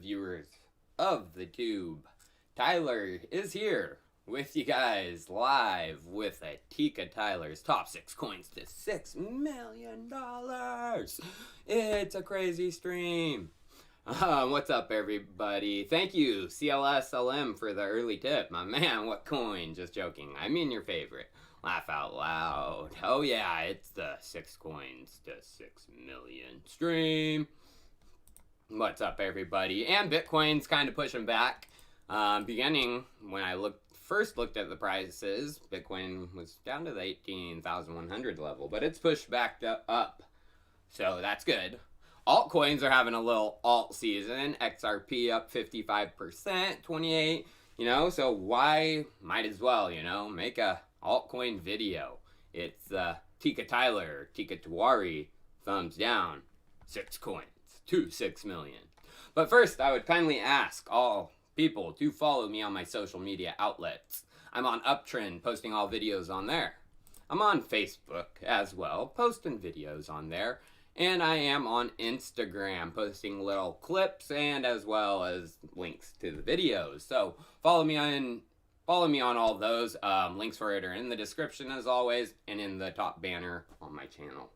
viewers of the tube. Tyler is here with you guys live with a Teeka Tyler's top 6 coins to $6 million. It's a crazy stream. What's up, everybody? Thank you, CLSLM, for the early tip. My man, what coin? Just joking. I mean your favorite. Laugh out loud. Oh yeah, it's the 6 coins to 6 million stream. What's up, everybody? And Bitcoin's kind of pushing back. Beginning when I first looked at the prices, Bitcoin was down to the 18,100 level, but it's pushed back up. So that's good. Altcoins are having a little alt season. XRP up 55%, 28, so why? Might as well, make a altcoin video. It's Teeka Tyler, Teeka Tiwari, thumbs down, 6 coins to 6 million. But first, I would kindly ask all people to follow me on my social media outlets. I'm on Uptrend, posting all videos on there. I'm on Facebook as well, posting videos on there. And I am on Instagram, posting little clips and as well as links to the videos. So follow me on all those. Links for it are in the description as always, and in the top banner on my channel.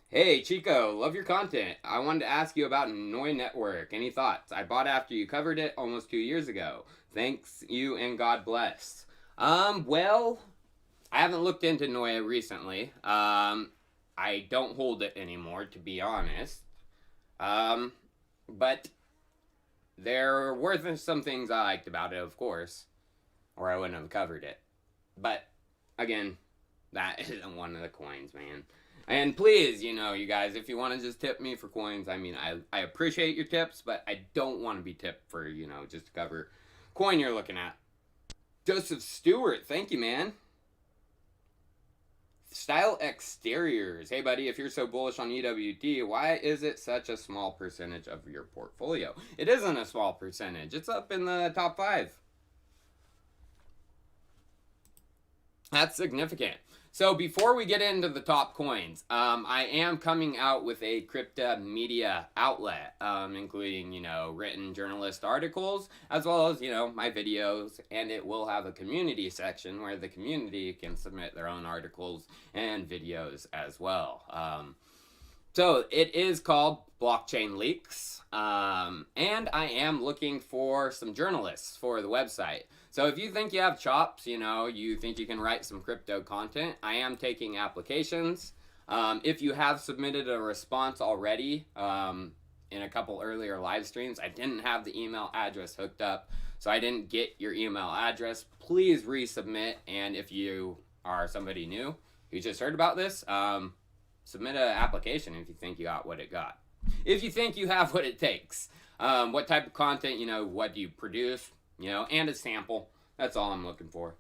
Hey Chico, love your content. I wanted to ask you about Noi Network. Any thoughts? I bought after you covered it almost 2 years ago. Thanks you and God bless. Well, I haven't looked into Noi recently. I don't hold it anymore, to be honest. But there were some things I liked about it, of course, or I wouldn't have covered it. But again, that isn't one of the coins, man. And please, you guys, if you want to just tip me for coins, I mean, I appreciate your tips, but I don't want to be tipped for, just to cover coin you're looking at. Joseph Stewart, thank you, man. Style Exteriors. Hey, buddy, if you're so bullish on EWT, why is it such a small percentage of your portfolio? It isn't a small percentage. It's up in the top 5. That's significant. So before we get into the top coins, I am coming out with a crypto media outlet, including, written journalist articles, as well as, my videos, and it will have a community section where the community can submit their own articles and videos as well. So it is called Blockchain Leaks, and I am looking for some journalists for the website. So if you think you have chops, you think you can write some crypto content, I am taking applications. If you have submitted a response already in a couple earlier live streams, I didn't have the email address hooked up, so I didn't get your email address. Please resubmit, and if you are somebody new who just heard about this, submit an application if you think you got what it got. If you think you have what it takes. What type of content, what do you produce? And a sample. That's all I'm looking for.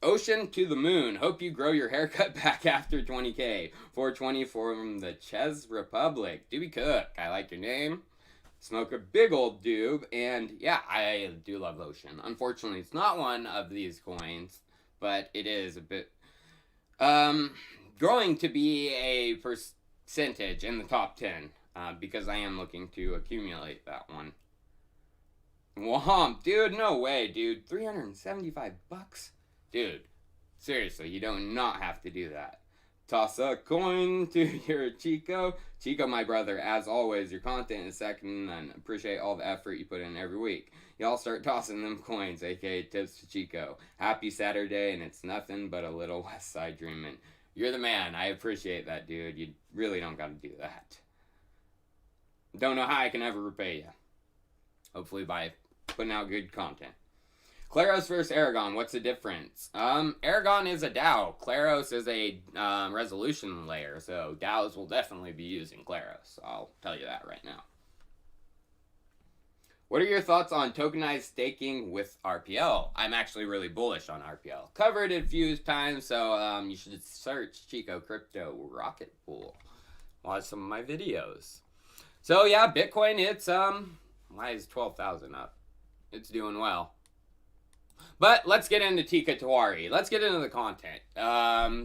Ocean to the Moon. Hope you grow your haircut back after 20K. 420 from the Czech Republic. Doobie Cook. I like your name. Smoke a big old doob. And yeah, I do love Ocean. Unfortunately, it's not one of these coins, but it is a bit growing to be a percentage in the top 10 because I am looking to accumulate that one. Womp, dude, no way, dude. 375 bucks? Dude, seriously, you do not have to do that. Toss a coin to your Chico. Chico, my brother, as always, your content is second and appreciate all the effort you put in every week. Y'all start tossing them coins, aka tips to Chico. Happy Saturday, and it's nothing but a little West Side dreaming. You're the man. I appreciate that, dude. You really don't gotta do that. Don't know how I can ever repay you. Hopefully by putting out good content. Claros versus Aragon, what's the difference? Aragon is a DAO. Claros is a resolution layer, so DAOs will definitely be using Claros. I'll tell you that right now. What are your thoughts on tokenized staking with RPL? I'm actually really bullish on RPL. Covered it a few times, so you should search Chico Crypto Rocket Pool. Watch some of my videos. So yeah, Bitcoin, it's why is 12,000 up? It's doing well. But let's get into Teeka Tiwari. Let's get into the content.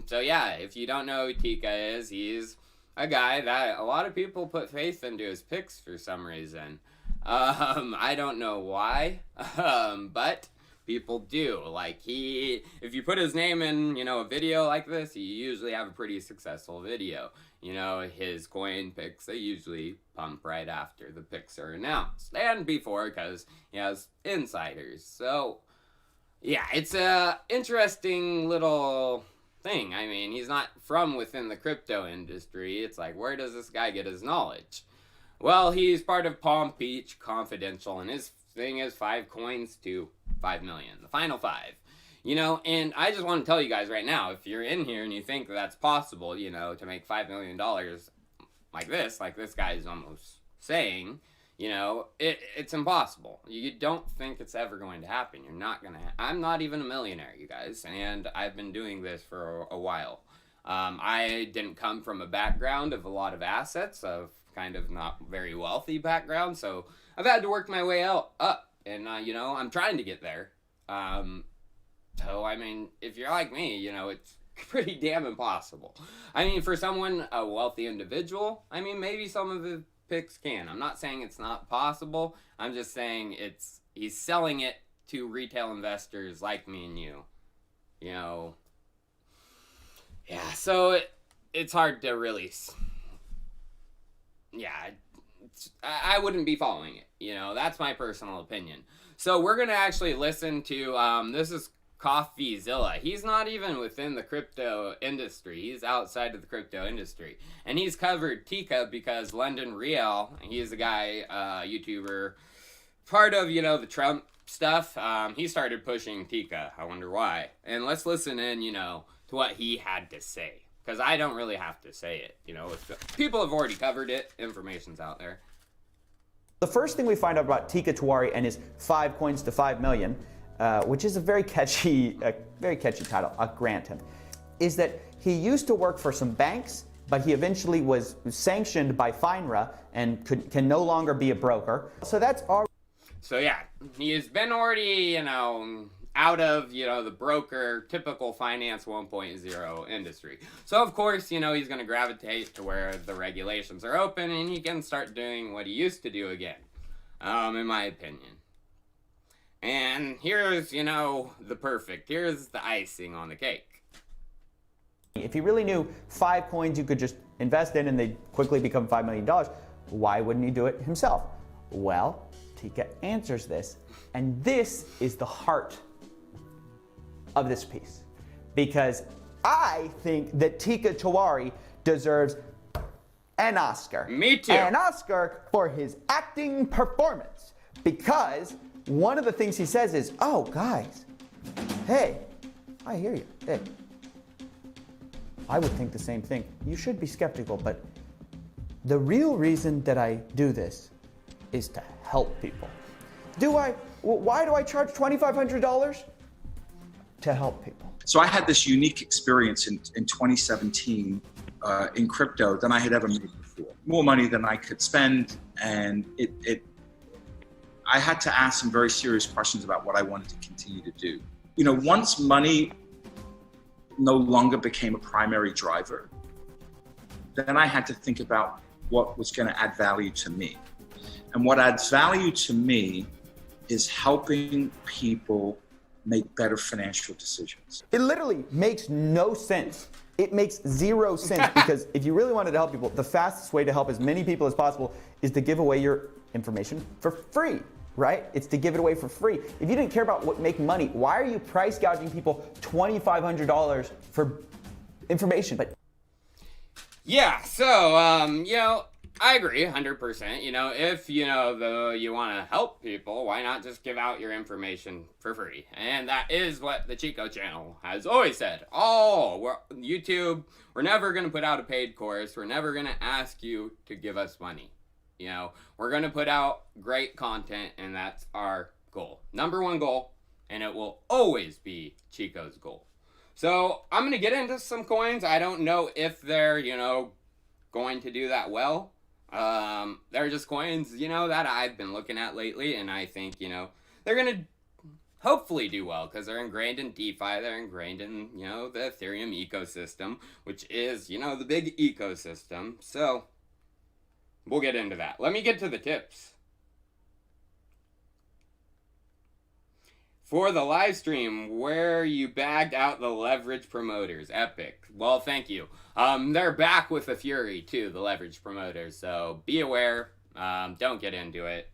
So yeah, if you don't know who Teeka is, he's a guy that a lot of people put faith into his picks for some reason. I don't know why, but people do. Like, if you put his name in, a video like this, you usually have a pretty successful video. His coin picks, they usually pump right after the picks are announced, and before, because he has insiders. So, yeah, it's a interesting little thing. I mean, he's not from within the crypto industry. It's like, where does this guy get his knowledge? Well, he's part of Palm Beach Confidential, and his thing is 5 coins to 5 million, the final 5. And I just want to tell you guys right now, if you're in here and you think that's possible, to make $5 million like this guy is almost saying, it's impossible. You don't think it's ever going to happen. You're not going to. I'm not even a millionaire, you guys, and I've been doing this for a while. I didn't come from a background of a lot of assets, of kind of not very wealthy background, so I've had to work my way up, and I'm trying to get there. So I mean, if you're like me, it's pretty damn impossible. I mean, for someone, a wealthy individual, I mean, maybe some of the picks can. I'm not saying it's not possible. I'm just saying he's selling it to retail investors like me and you. Yeah, so it's hard to really. Yeah, I wouldn't be following it. That's my personal opinion. So we're gonna actually listen to this is CoffeeZilla. He's not even within the crypto industry. He's outside of the crypto industry. And he's covered Teeka because London Real, he's a guy, YouTuber, part of, the Trump stuff. He started pushing Teeka. I wonder why. And let's listen in, to what he had to say. Because I don't really have to say it. People have already covered it. Information's out there. The first thing we find out about Teeka Tiwari and his 5 coins to 5 million, which is a very catchy title, I'll grant him, is that he used to work for some banks, but he eventually was sanctioned by FINRA and can no longer be a broker. So that's our. So yeah, he has been already, out of, the broker, typical finance 1.0 industry. So of course, he's going to gravitate to where the regulations are open and he can start doing what he used to do again, in my opinion. And here's, here's the icing on the cake. If he really knew 5 coins you could just invest in and they'd quickly become $5 million, why wouldn't he do it himself? Well, Teeka answers this, and this is the heart of this piece. Because I think that Teeka Tiwari deserves an Oscar. Me too. An Oscar for his acting performance. Because one of the things he says is, oh, guys, hey, I hear you. Hey, I would think the same thing. You should be skeptical, but the real reason that I do this is to help people. Why do I charge $2,500? To help people. So I had this unique experience in 2017 in crypto than I had ever made before. More money than I could spend, and I had to ask some very serious questions about what I wanted to continue to do. Once money no longer became a primary driver, then I had to think about what was going to add value to me. And what adds value to me is helping people make better financial decisions. It literally makes no sense. It makes zero sense because if you really wanted to help people, the fastest way to help as many people as possible is to give away your information for free, right? It's to give it away for free. If you didn't care about what making money, why are you price gouging people $2,500 for information? But yeah, so I agree 100%. If you want to help people, why not just give out your information for free? And that is what the Chico channel has always said. YouTube, we're never going to put out a paid course. We're never going to ask you to give us money. We're going to put out great content, and that's our goal. Number one goal, and it will always be Chico's goal. So I'm going to get into some coins. I don't know if they're, going to do that well. They're just coins, that I've been looking at lately, and I think, they're gonna hopefully do well because they're ingrained in DeFi, they're ingrained in, you know, the Ethereum ecosystem, which is, you know, the big ecosystem. So we'll get into that. Let me get to the tips. For the live stream where you bagged out the leverage promoters, epic. Well, thank you. They're back with the fury too, the leverage promoters. So be aware. Don't get into it.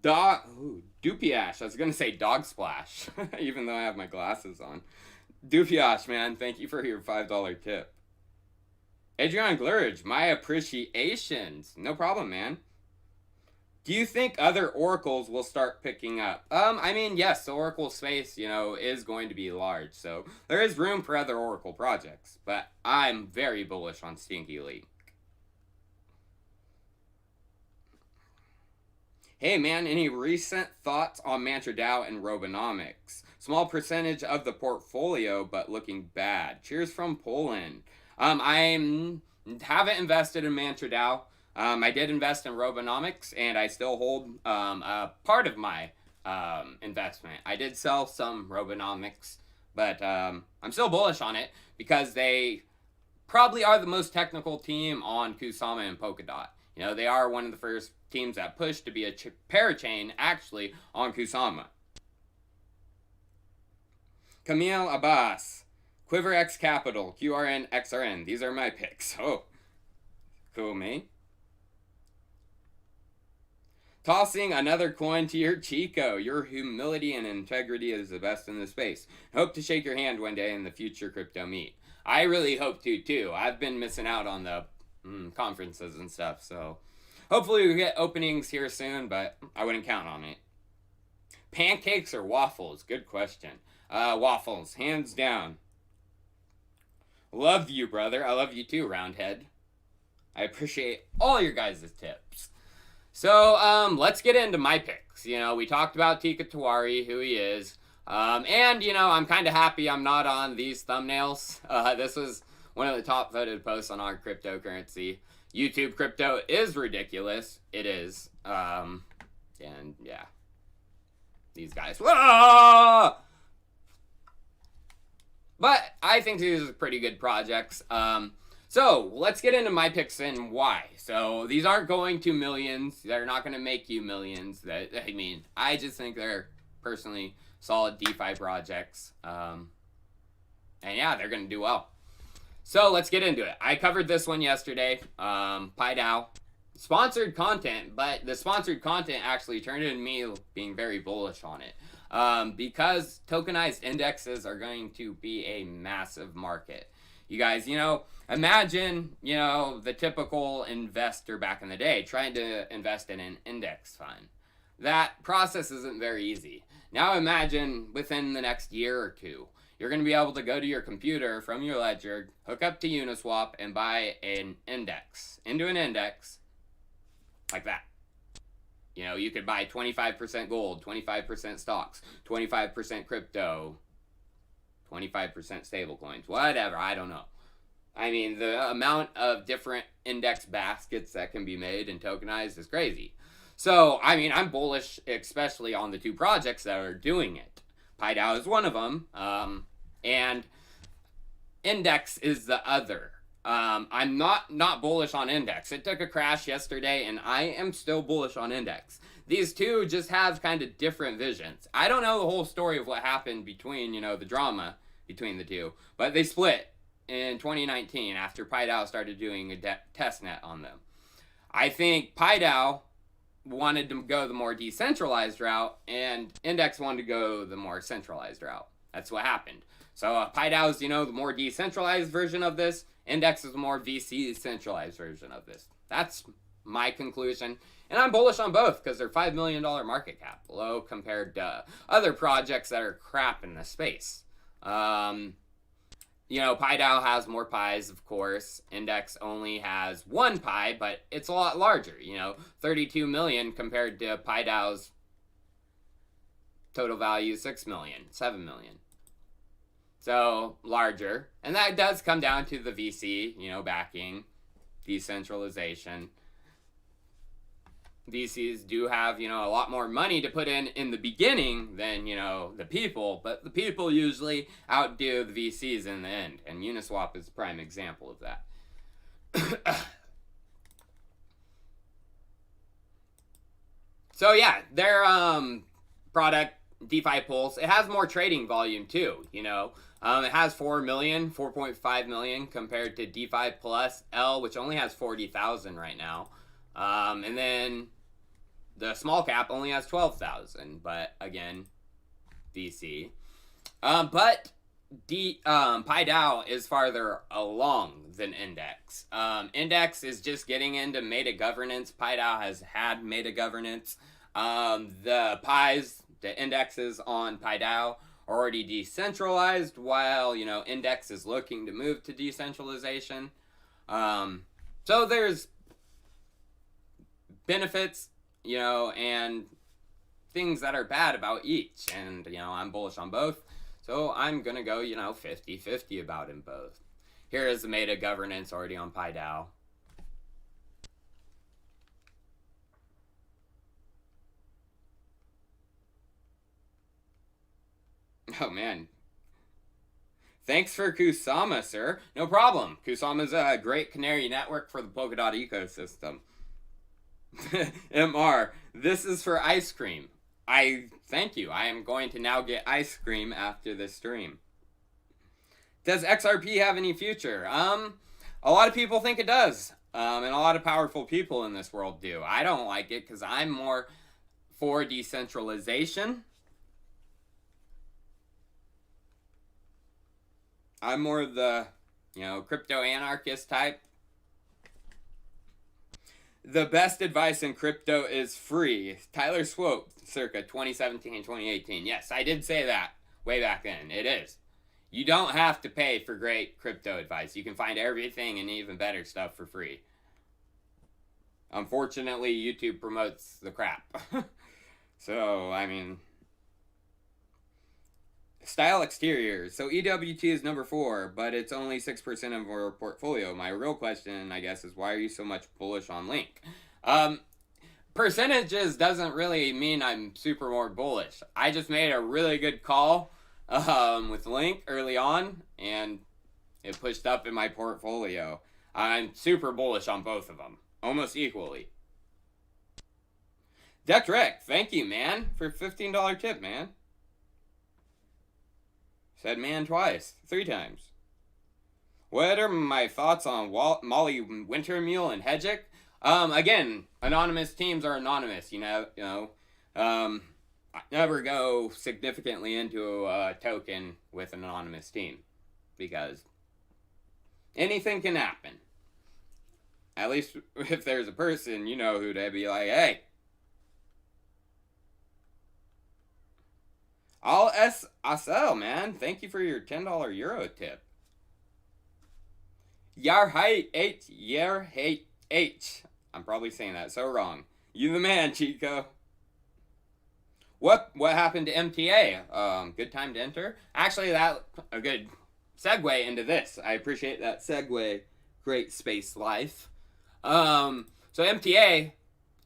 Dupiash. I was gonna say dog splash, even though I have my glasses on. Dupiash, man, thank you for your $5 tip. Adrian Glurge, my appreciations. No problem, man. Do you think other oracles will start picking up? I mean, yes, the oracle space, you know, is going to be large, so there is room for other oracle projects, but I'm very bullish on Stinky Link. Hey man, any recent thoughts on MantraDAO and Robonomics? Small percentage of the portfolio, but looking bad. Cheers from Poland. I haven't invested in MantraDAO. I did invest in Robonomics, and I still hold a part of my investment. I did sell some Robonomics, but I'm still bullish on it because they probably are the most technical team on Kusama and Polkadot. You know, they are one of the first teams that pushed to be a parachain actually on Kusama. Camille Abbas, Quiver X Capital, QRN, XRN. These are my picks. Oh, cool, me. Tossing another coin to your Chico. Your humility and integrity is the best in the space. Hope to shake your hand one day in the future crypto meet. I really hope to too. I've been missing out on the conferences and stuff, so hopefully we get openings here soon, but I wouldn't count on it. Pancakes or waffles? Good question. Waffles, hands down. Love you, brother. I love you too, Roundhead. I appreciate all your guys' tips. So, let's get into my picks. You know, we talked about Teeka Tiwari, who he is. And, you know, I'm kind of happy I'm not on these thumbnails. This was one of the top voted posts on our cryptocurrency. YouTube crypto is ridiculous. It is. And, yeah. These guys. Whoa! But I think these are pretty good projects. So, let's get into my picks and why. So, these aren't going to millions. They're not going to make you millions. I mean, I just think they're personally solid DeFi projects. And yeah, they're going to do well. So, let's get into it. I covered this one yesterday. PieDAO. Sponsored content, but the sponsored content actually turned into me being very bullish on it. Because tokenized indexes are going to be a massive market. You guys, you know, imagine, you know, the typical investor back in the day trying to invest in an index fund. That process isn't very easy. Now imagine within the next year or two, you're going to be able to go to your computer from your ledger, hook up to Uniswap, and buy an index. Into an index, like that. You know, you could buy 25% gold, 25% stocks, 25% crypto, 25% stablecoins, whatever, I don't know. I mean, the amount of different index baskets that can be made and tokenized is crazy. So, I mean, I'm bullish, especially on the two projects that are doing it. PieDAO is one of them, and Index is the other. I'm not bullish on Index. It took a crash yesterday, and I am still bullish on Index. These two just have kind of different visions. I don't know the whole story of what happened between, you know, the drama between the two, but they split in 2019 after PieDAO started doing a testnet on them. I think PieDAO wanted to go the more decentralized route, and Index wanted to go the more centralized route. That's what happened. So PieDAO is, you know, the more decentralized version of this. Index is the more VC centralized version of this. That's my conclusion. And I'm bullish on both because they're $5 million market cap, low compared to other projects that are crap in the space. You know, PieDAO has more pies, of course. Index only has one pie, but it's a lot larger. You know, 32 million compared to PieDAO's total value 6 million, 7 million. So, larger. And that does come down to the VC, you know, backing, decentralization. VCs do have, you know, a lot more money to put in the beginning than, you know, the people, but the people usually outdo the VCs in the end, and Uniswap is a prime example of that. So yeah, their product, DeFi Pulse, it has more trading volume too, you know. It has 4.5 million compared to DeFi Plus L, which only has 40,000 right now. And then the small cap only has 12,000, but again, VC. But PieDAO is farther along than Index. Index is just getting into meta governance. PieDAO has had meta governance. The indexes on PieDAO are already decentralized, while, you know, Index is looking to move to decentralization. So there's benefits, you know, and things that are bad about each, and, you know, I'm bullish on both, so I'm gonna go, you know, 50-50 about them both. Here is the meta governance already on PieDAO. Oh man, thanks for Kusama, sir. No problem. Kusama's a great canary network for the Polkadot ecosystem. MR, this is for ice cream. I thank you. I am going to now get ice cream after this stream. Does XRP have any future? A lot of people think it does. And a lot of powerful people in this world do. I don't like it because I'm more for decentralization. I'm more the, you know, crypto anarchist type. The best advice in crypto is free. Tyler Swope, circa 2017, 2018. Yes, I did say that way back then. It is. You don't have to pay for great crypto advice. You can find everything and even better stuff for free. Unfortunately, YouTube promotes the crap. So, I mean... Style exteriors. So EWT is number 4, but it's only 6% of our portfolio. My real question, I guess, is why are you so much bullish on Link? Percentages doesn't really mean I'm super more bullish. I just made a really good call with Link early on, and it pushed up in my portfolio. I'm super bullish on both of them, almost equally. Deck thank you, man, for $15 tip, man. Said man twice, 3 times. What are my thoughts on Molly Wintermule and Hedgick? Again, anonymous teams are anonymous, you know. I never go significantly into a token with an anonymous team, because anything can happen. At least if there's a person, you know, who they'd be like, hey, All SL, man. Thank you for your $10 Euro tip. Yarhate H. I'm probably saying that so wrong. You the man, Chico. What happened to MTA? Good time to enter? Actually, that a good segue into this. I appreciate that segue. Great space life. So MTA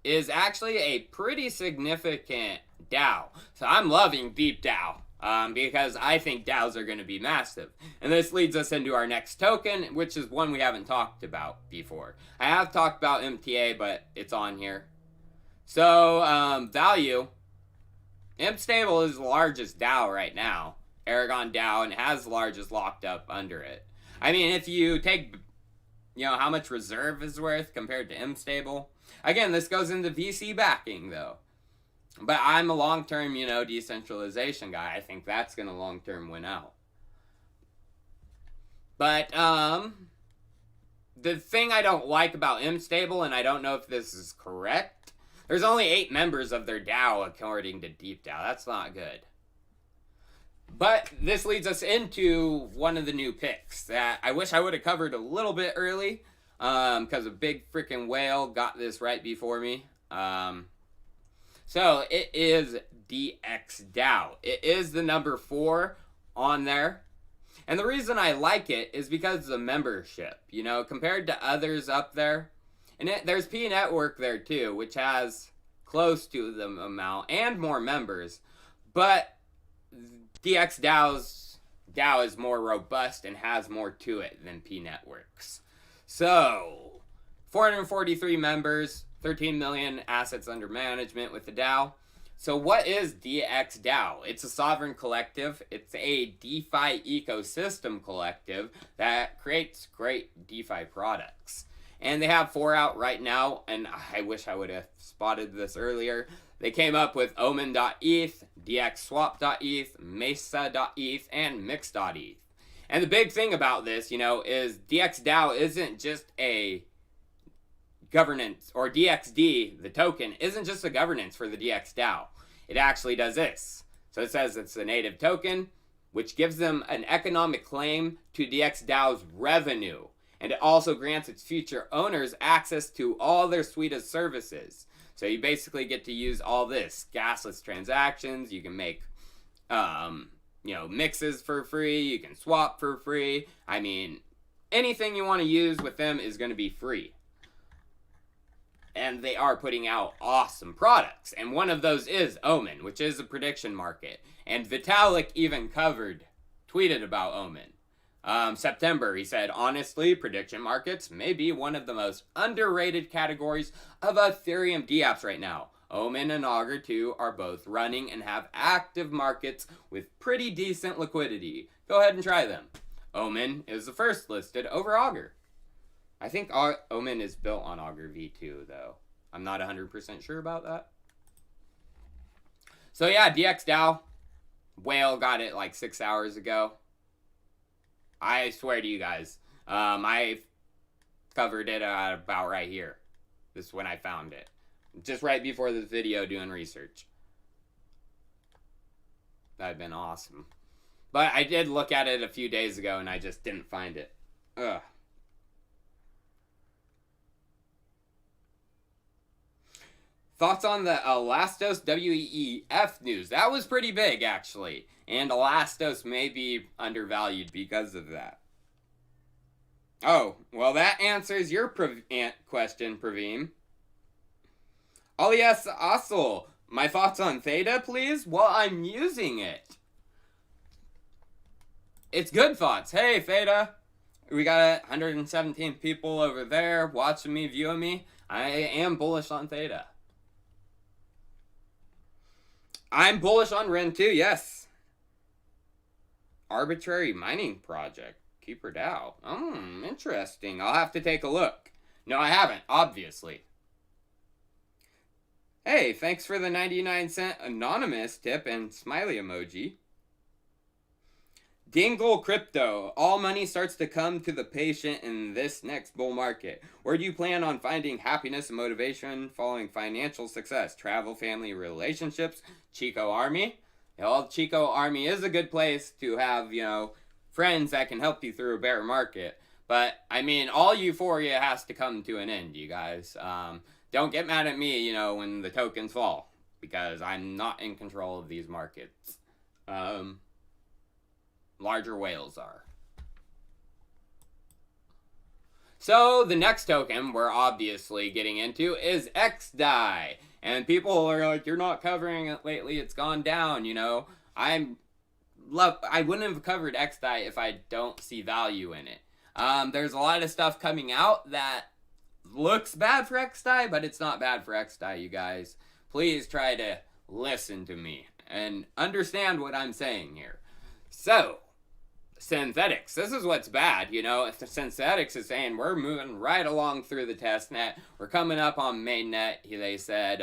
is actually a pretty significant DAO. So I'm loving DeepDAO because I think DAOs are going to be massive. And this leads us into our next token, which is one we haven't talked about before. I have talked about MTA, but it's on here. So value. MStable is the largest DAO right now. Aragon DAO, and has the largest locked up under it. I mean, if you take, you know, how much reserve is worth compared to MStable. Again, this goes into VC backing, though. But I'm a long-term, you know, decentralization guy. I think that's going to long-term win out. But, the thing I don't like about MStable, and I don't know if this is correct, there's only 8 members of their DAO according to DeepDAO. That's not good. But this leads us into one of the new picks that I wish I would have covered a little bit early, because a big freaking whale got this right before me. So it is DXdao. It is the number 4 on there. And the reason I like it is because of the membership, you know, compared to others up there. And there's P Network there too, which has close to the amount and more members, but DXdAO's DAO is more robust and has more to it than P Network's. So, 443 members, 13 million assets under management with the DAO. So what is DXdao? It's a sovereign collective. It's a DeFi ecosystem collective that creates great DeFi products. And they have 4 out right now, and I wish I would have spotted this earlier. They came up with Omen.eth, DXSwap.eth, Mesa.eth, and Mix.eth. And the big thing about this, is DXdao isn't just a governance, or DXD, the token, isn't just a governance for the DXdao. It actually does this. So it says it's a native token, which gives them an economic claim to DXdao's revenue. And it also grants its future owners access to all their suite of services. So you basically get to use all this. Gasless transactions, you can make, mixes for free, you can swap for free. I mean, anything you want to use with them is going to be free. And they are putting out awesome products. And one of those is Omen, which is a prediction market. And Vitalik even tweeted about Omen. September, he said, honestly, prediction markets may be one of the most underrated categories of Ethereum dApps right now. Omen and Augur 2 are both running and have active markets with pretty decent liquidity. Go ahead and try them. Omen is the first listed over Augur. I think Omen is built on Augur v2, though. I'm not 100% sure about that. So yeah, DXdao. Whale got it like 6 hours ago. I swear to you guys. I covered it about right here. This is when I found it. Just right before this video doing research. That'd been awesome. But I did look at it a few days ago and I just didn't find it. Ugh. Thoughts on the Elastos WEF news? That was pretty big, actually. And Elastos may be undervalued because of that. Oh, well, that answers your question, Praveen. Alias Asul, my thoughts on Theta, please? Well, I'm using it. It's good thoughts. Hey, Theta. We got 117 people over there watching me, viewing me. I am bullish on Theta. I'm bullish on Ren too, yes. Arbitrary mining project. Keeper DAO. Interesting. I'll have to take a look. No, I haven't, obviously. Hey, thanks for the 99-cent anonymous tip and smiley emoji. Dingle Crypto. All money starts to come to the patient in this next bull market. Where do you plan on finding happiness and motivation following financial success? Travel, family, relationships? Chico Army? Well, Chico Army is a good place to have, friends that can help you through a bear market. But, I mean, all euphoria has to come to an end, you guys. Don't get mad at me, when the tokens fall. Because I'm not in control of these markets. Larger whales are. So the next token we're obviously getting into is XDAI. And people are like, you're not covering it lately, it's gone down, I wouldn't have covered XDAI if I don't see value in it. There's a lot of stuff coming out that looks bad for XDAI, but it's not bad for XDAI, you guys. Please try to listen to me and understand what I'm saying here. So, Synthetix. This is what's bad, if the Synthetix is saying we're moving right along through the test net, we're coming up on mainnet, they said,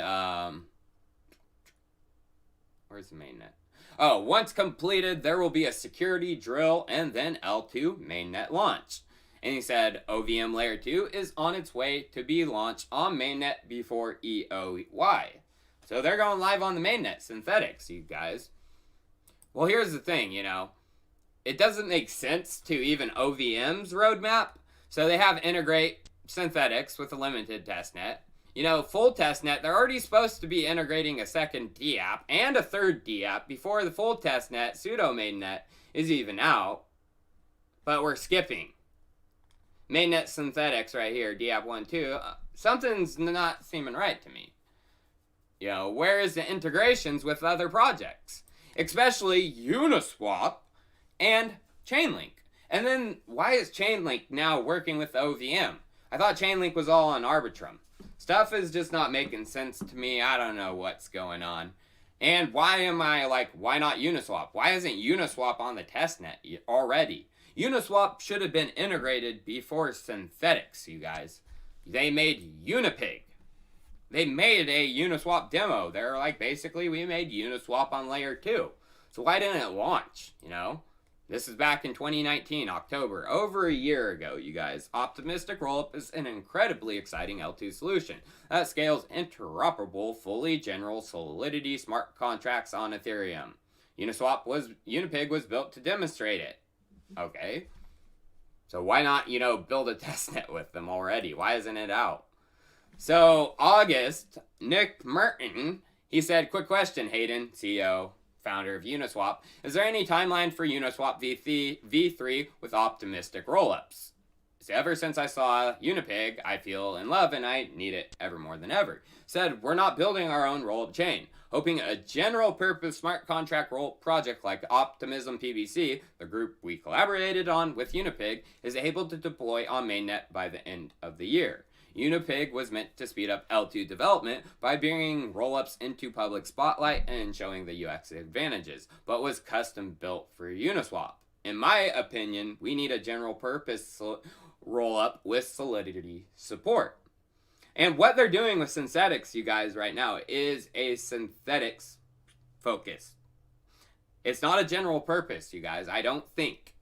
where's the mainnet? Oh, once completed, there will be a security drill and then L2 mainnet launch. And he said OVM layer 2 is on its way to be launched on mainnet before EOY. So they're going live on the mainnet, Synthetix, you guys. Well, here's the thing, it doesn't make sense to even OVM's roadmap. So they have integrate Synthetix with a limited testnet. Full testnet, they're already supposed to be integrating a second dApp and a third dApp before the full testnet, pseudo mainnet, is even out. But we're skipping. Mainnet Synthetix right here, dApp 1, 2. Something's not seeming right to me. where is the integrations with other projects? Especially Uniswap and Chainlink. And then, why is Chainlink now working with the OVM? I thought Chainlink was all on Arbitrum. Stuff is just not making sense to me. I don't know what's going on. And why am I like, why not Uniswap? Why isn't Uniswap on the testnet already? Uniswap should have been integrated before Synthetix, you guys. They made Unipig. They made a Uniswap demo. They're like, basically, we made Uniswap on layer 2. So why didn't it launch, This is back in 2019, October, over a year ago, you guys. Optimistic Rollup is an incredibly exciting L2 solution that scales interoperable, fully general Solidity smart contracts on Ethereum. Unipig was built to demonstrate it. Okay. So why not, build a testnet with them already? Why isn't it out? So, August, Nick Merton, he said, quick question, Hayden, CEO, founder of Uniswap. Is there any timeline for Uniswap V3 with optimistic rollups? So ever since I saw Unipig, I feel in love and I need it ever more than ever. Said, we're not building our own rollup chain. Hoping a general purpose smart contract roll project like Optimism PBC, the group we collaborated on with Unipig, is able to deploy on mainnet by the end of the year. Unipig was meant to speed up L2 development by bringing rollups into public spotlight and showing the UX advantages, but was custom built for Uniswap. In my opinion, we need a general purpose rollup with Solidity support. And what they're doing with Synthetix, you guys, right now, is a Synthetix focus. It's not a general purpose, you guys, I don't think.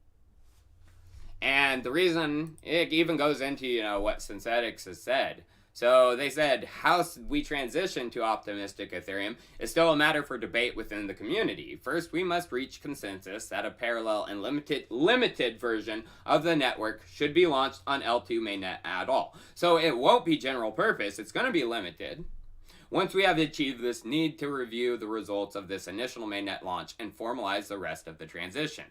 And the reason, it even goes into, what Synthetix has said. So they said, how we transition to optimistic Ethereum is still a matter for debate within the community. First, we must reach consensus that a parallel and limited version of the network should be launched on L2 mainnet at all. So it won't be general purpose, it's going to be limited. Once we have achieved this, need to review the results of this initial mainnet launch and formalize the rest of the transition.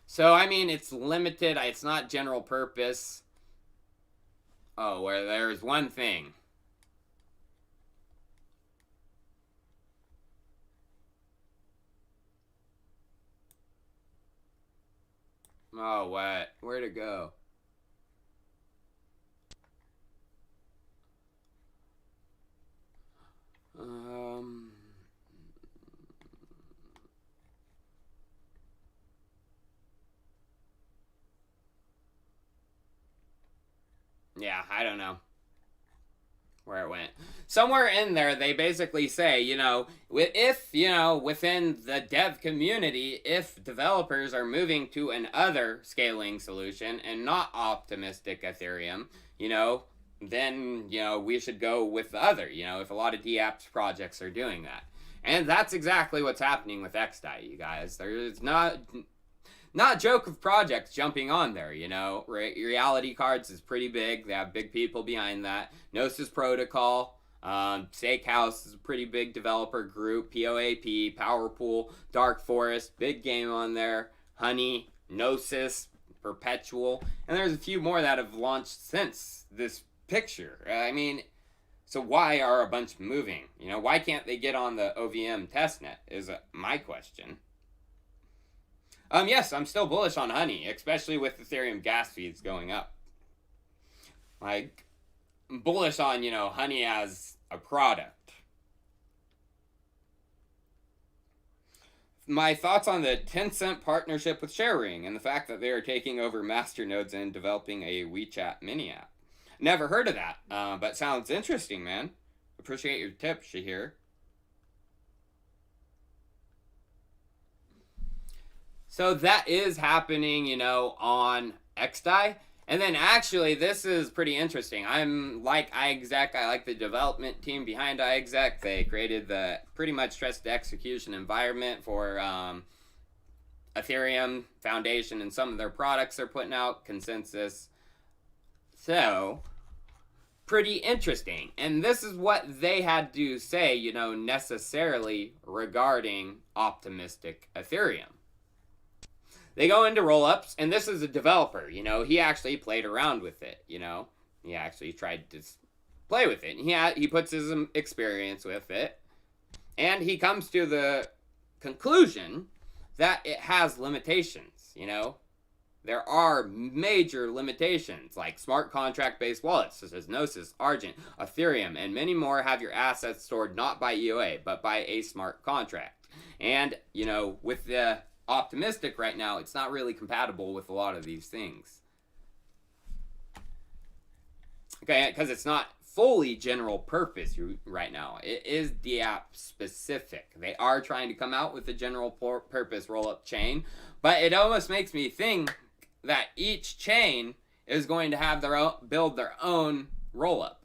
So, it's limited, it's not general purpose. Oh, where there's one thing. Oh, what? Where'd it go? Yeah, I don't know where it went. Somewhere in there, they basically say, if, within the dev community, if developers are moving to another scaling solution and not optimistic Ethereum, then, we should go with the other, if a lot of DApps projects are doing that. And that's exactly what's happening with DXdao, you guys. There's not a joke of projects jumping on there, Reality Cards is pretty big. They have big people behind that. Gnosis Protocol, Steakhouse is a pretty big developer group. POAP, Powerpool, Dark Forest, big game on there. Honey, Gnosis, Perpetual. And there's a few more that have launched since this picture. So why are a bunch moving? Why can't they get on the OVM testnet is my question. Yes, I'm still bullish on Honey, especially with Ethereum gas fees going up. Bullish on, Honey as a product. My thoughts on the Tencent partnership with ShareRing and the fact that they are taking over masternodes and developing a WeChat mini app. Never heard of that, but sounds interesting, man. Appreciate your tip, Shahir. So that is happening, on DXdao. And then actually, this is pretty interesting. I'm like iExec. I like the development team behind iExec. They created the pretty much trusted execution environment for Ethereum Foundation and some of their products they're putting out, Consensus. So, pretty interesting. And this is what they had to say, necessarily regarding optimistic Ethereum. They go into rollups, and this is a developer, he actually played around with it, He actually tried to play with it. He puts his experience with it, and he comes to the conclusion that it has limitations, you know? There are major limitations, like smart contract-based wallets, such as Gnosis, Argent, Ethereum, and many more have your assets stored not by EOA, but by a smart contract. And, you know, with the optimistic right now, it's not really compatible with a lot of these things. Okay, because it's not fully general purpose right now. It is DApp specific. They are trying to come out with a general purpose roll-up chain, but it almost makes me think that each chain is going to have build their own roll-up,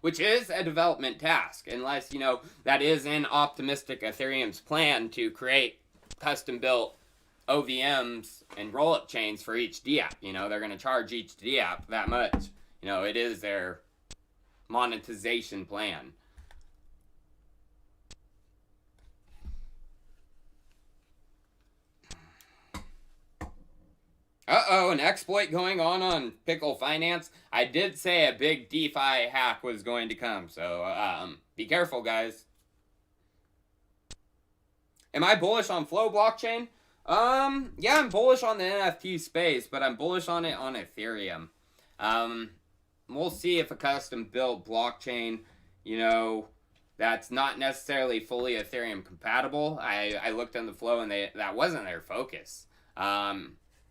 which is a development task, unless, you know, that is in optimistic Ethereum's plan to create custom-built OVMs and roll-up chains for each DApp. You know, they're going to charge each DApp that much. You know, it is their monetization plan. Uh-oh, an exploit going on Pickle Finance. I did say a big DeFi hack was going to come, so be careful, guys. Am I bullish on Flow blockchain? Yeah, I'm bullish on the NFT space, but I'm bullish on it on Ethereum. We'll see if a custom-built blockchain, you know, that's not necessarily fully Ethereum compatible. I looked on the Flow, and that wasn't their focus.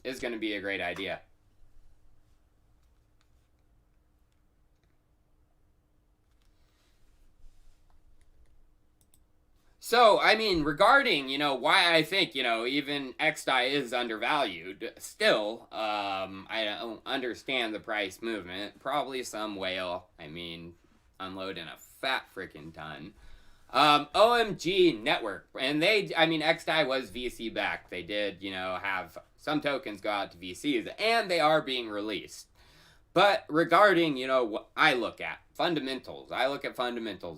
Is going to be a great idea. So, I mean, regarding, you know, why I think, you know, even DXdao is undervalued, still, I don't understand the price movement. Probably some whale, I mean, unloading a fat freaking ton. OMG Network, and DXdao was VC backed. They did, you know, have some tokens go out to VCs, and they are being released. But regarding, you know, what I look at, fundamentals.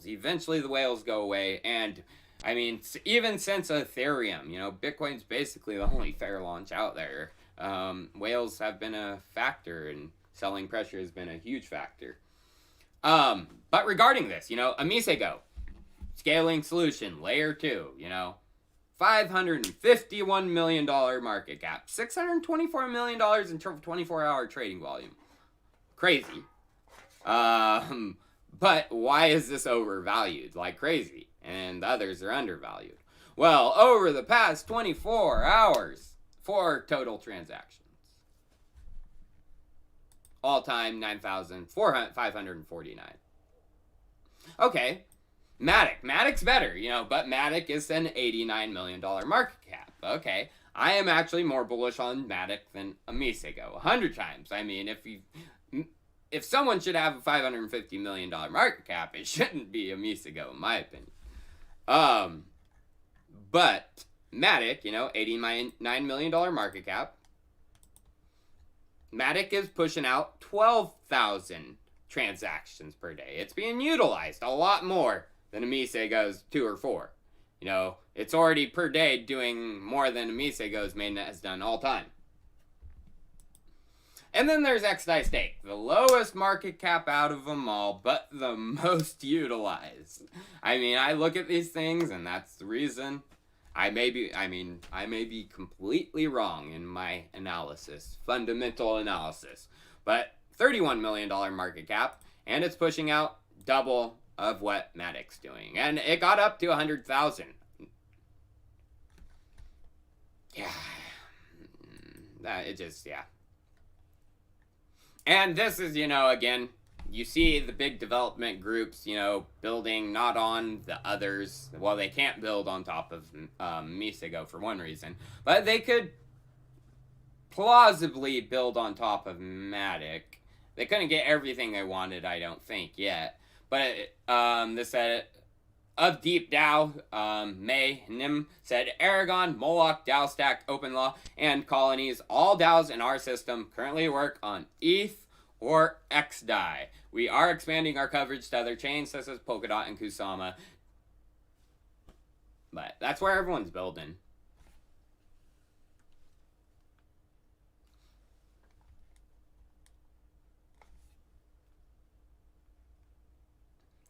Eventually the whales go away, and, I mean, even since Ethereum, you know, Bitcoin's basically the only fair launch out there. Whales have been a factor, and selling pressure has been a huge factor. But regarding this, you know, Amisego, scaling solution, layer 2, you know, $551 million market cap, $624 million in 24-hour trading volume. Crazy. But why is this overvalued like crazy? And the others are undervalued. Well, over the past 24 hours, 4 total transactions. All time, 9,549. Okay. Matic's better, you know, but Matic is an $89 million market cap. Okay, I am actually more bullish on Matic than Amisego, 100 times. I mean, if someone should have a $550 million market cap, it shouldn't be Amisego, in my opinion. But Matic, you know, $89 million market cap. Matic is pushing out 12,000 transactions per day. It's being utilized a lot more than Amisego's 2 or 4. You know, it's already per day doing more than Amisego's mainnet has done all time. And then there's DXdao Stake, the lowest market cap out of them all, but the most utilized. I mean, I look at these things, and that's the reason. I may be completely wrong in my analysis, fundamental analysis, but $31 million market cap, and it's pushing out double of what Matic's doing, and it got up to 100,000. Yeah, yeah. And this is, you know, again, you see the big development groups, you know, building not on the others. Well, they can't build on top of Amisego for one reason, but they could plausibly build on top of Matic. They couldn't get everything they wanted, I don't think, yet. But this said, of DeepDAO, May Nim said, Aragon, Moloch, DAO Stack, OpenLaw, and Colonies, all DAOs in our system currently work on ETH or DXdao. We are expanding our coverage to other chains such as Polkadot and Kusama. But that's where everyone's building.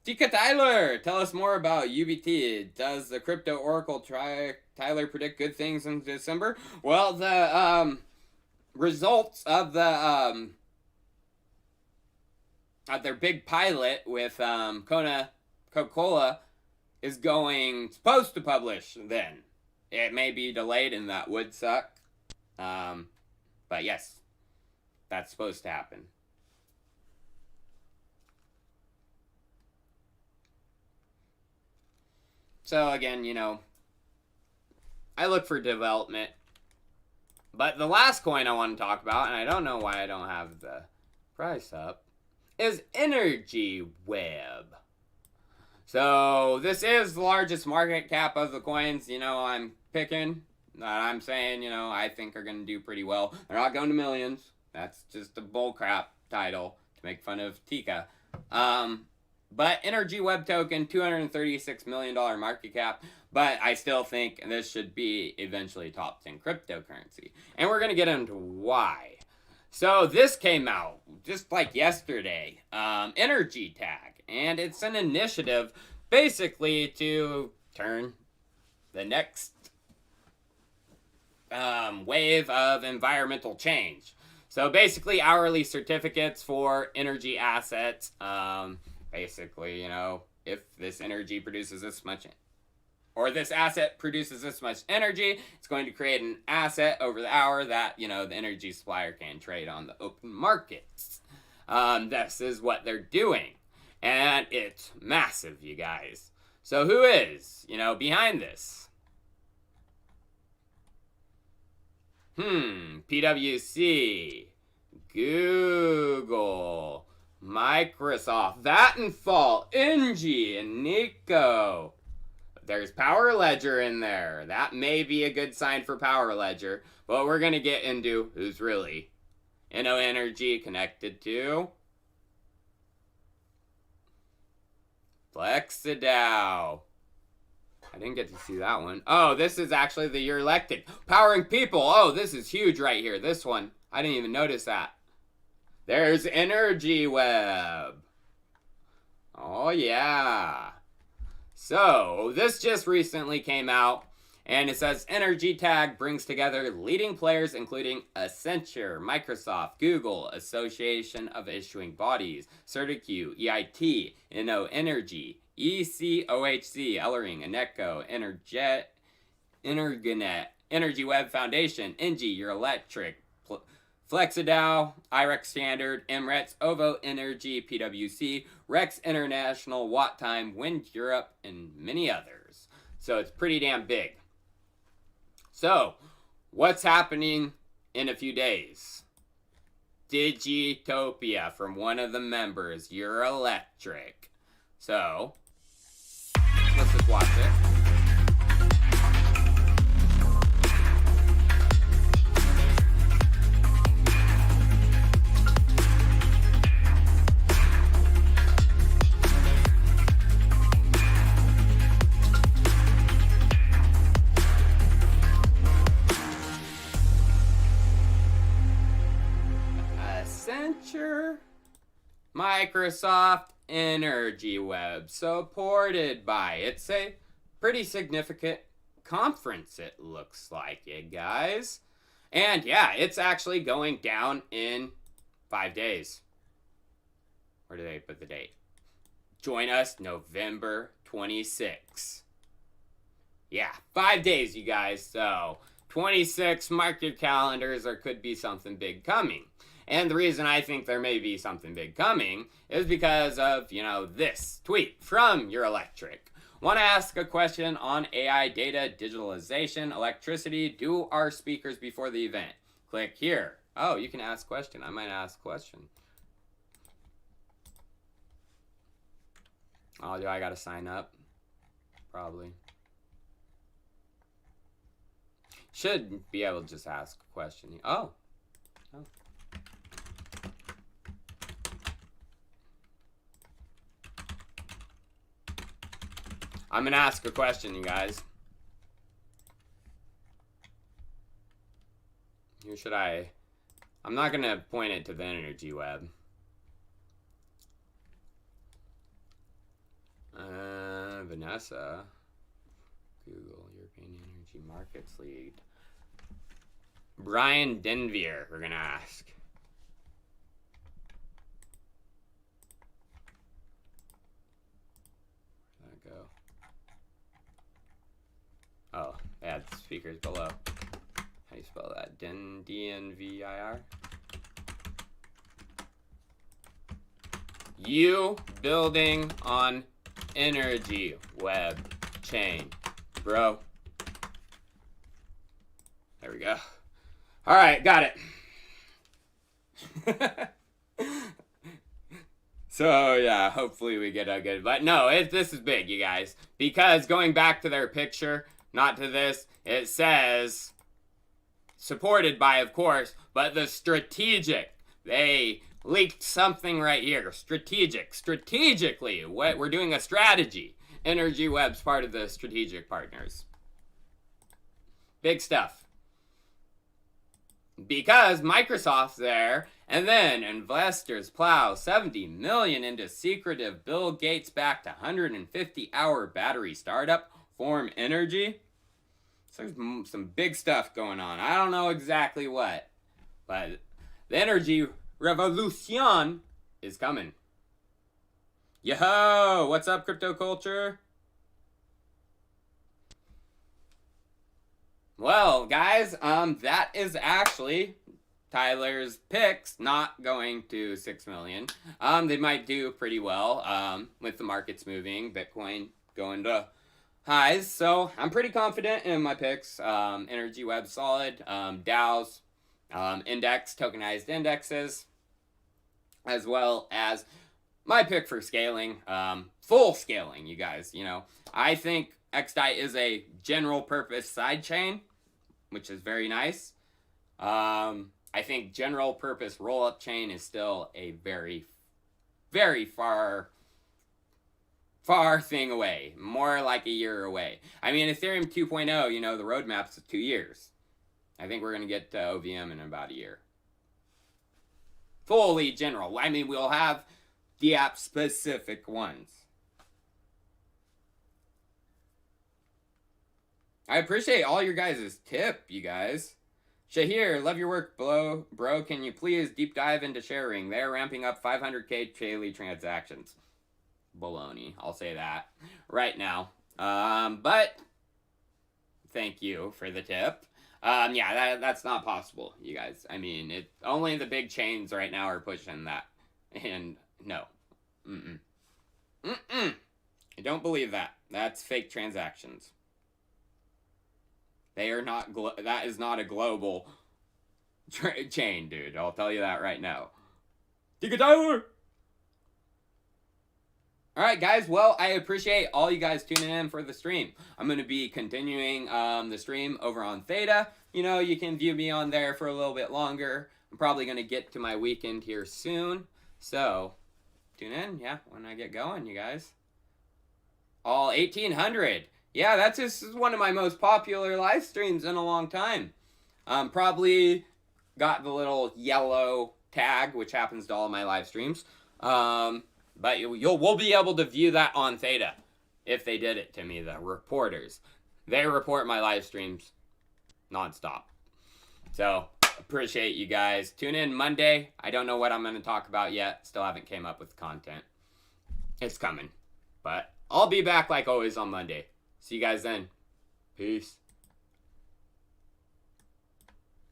Teeka Tyler, tell us more about UBT. Does the crypto oracle Tyler predict good things in December? Well, the results of the of their big pilot with Coca-Cola is supposed to publish then. It may be delayed, and that would suck. But yes, that's supposed to happen. So again, you know, I look for development. But the last coin I want to talk about, and I don't know why I don't have the price up, is Energy Web. So this is the largest market cap of the coins, you know, I'm picking. That I'm saying, you know, I think are going to do pretty well. They're not going to millions. That's just a bullcrap title to make fun of Teeka. But Energy Web token, $236 million market cap. But I still think this should be eventually top 10 cryptocurrency. And we're going to get into why. So this came out just like yesterday. Energy Tag. And it's an initiative basically to turn the next wave of environmental change. So basically hourly certificates for energy assets. Basically, you know, if this energy produces this much, or this asset produces this much energy, it's going to create an asset over the hour that, you know, the energy supplier can trade on the open markets. This is what they're doing. And it's massive, you guys. So who is, you know, behind this? PwC, Google, Microsoft, Vattenfall, Engie, and Nico. There's Power Ledger in there. That may be a good sign for Power Ledger, but we're going to get into who's really Energy connected to DXdao. I didn't get to see that one. Oh, this is actually the You're Elected. Powering People. Oh, this is huge right here. This one. I didn't even notice that. There's Energy Web. Oh, yeah. So, this just recently came out. And it says Energy Tag brings together leading players including Accenture, Microsoft, Google, Association of Issuing Bodies, CertiQ, EIT, Energy, ECOHC, Ellering, Eneco, Energenet, Energy Web Foundation, Engie, Your Electric, FlexiDAO, IREX Standard, MRETS, OVO Energy, PwC, Rex International, Watt Time, Wind Europe, and many others. So it's pretty damn big. So, what's happening in a few days? Digitopia from one of the members, Your Electric. So, let's just watch it. Accenture, Microsoft, Energy Web, supported by. It's a pretty significant conference, it looks like, you guys. And yeah, it's actually going down in 5 days. Where do they put the date? Join us November 26. Yeah, 5 days, you guys. So 26, mark your calendars. There could be something big coming. And the reason I think there may be something big coming is because of, you know, this tweet from Your Electric. Want to ask a question on AI data, digitalization, electricity? Do our speakers before the event. Click here. Oh, you can ask question. I might ask question. Oh, do I got to sign up? Probably. Should be able to just ask a question. Oh. I'm going to ask a question, you guys. Who should I? I'm not going to point it to the Energy Web. Vanessa. Google European Energy Markets Lead. Brian Denvier, we're gonna ask. Where'd that go? Oh, add speakers below. How do you spell that? DNVIR? You building on energy web chain, bro. There we go. All right, got it. So yeah, hopefully we get a good, but no, this is big, you guys, because going back to their picture, not to this, it says supported by, of course, but the strategic. They leaked something right here. Strategically, what we're doing a strategy. Energy Web's part of the strategic partners. Big stuff. Because Microsoft's there, and then investors plow 70 million into secretive Bill Gates backed 150-hour battery startup, Form Energy. So there's some big stuff going on. I don't know exactly what, but the energy revolution is coming. Yo, what's up, crypto culture? Well, guys, that is actually Tyler's picks not going to 6 million. They might do pretty well with the markets moving, Bitcoin going to highs. So I'm pretty confident in my picks. Energy Web solid, DAOs, index, tokenized indexes, as well as my pick for scaling, full scaling, you guys. You know, I think DXdao is a general purpose sidechain, which is very nice. I think general purpose roll-up chain is still a very, very far thing away. More like a year away. I mean, Ethereum 2.0, you know, the roadmap's 2 years. I think we're going to get to OVM in about a year. Fully general. I mean, we'll have the app-specific ones. I appreciate all your guys' tip, you guys. Shahir, love your work, bro. Can you please deep dive into sharing? They're ramping up 500k daily transactions. Baloney, I'll say that right now. But thank you for the tip. Yeah, that's not possible, you guys. I mean, only the big chains right now are pushing that. And no. I don't believe that. That's fake transactions. They are not, that is not a global chain, dude. I'll tell you that right now. Teeka Tyler! Alright, guys. Well, I appreciate all you guys tuning in for the stream. I'm going to be continuing the stream over on Theta. You know, you can view me on there for a little bit longer. I'm probably going to get to my weekend here soon. So, tune in, yeah, when I get going, you guys. All 1,800. Yeah, that's just one of my most popular live streams in a long time. Probably got the little yellow tag, which happens to all my live streams. But we'll be able to view that on Theta if they did it to me, the reporters. They report my live streams nonstop. So, appreciate you guys. Tune in Monday. I don't know what I'm going to talk about yet. Still haven't came up with content. It's coming. But I'll be back like always on Monday. See you guys then. Peace.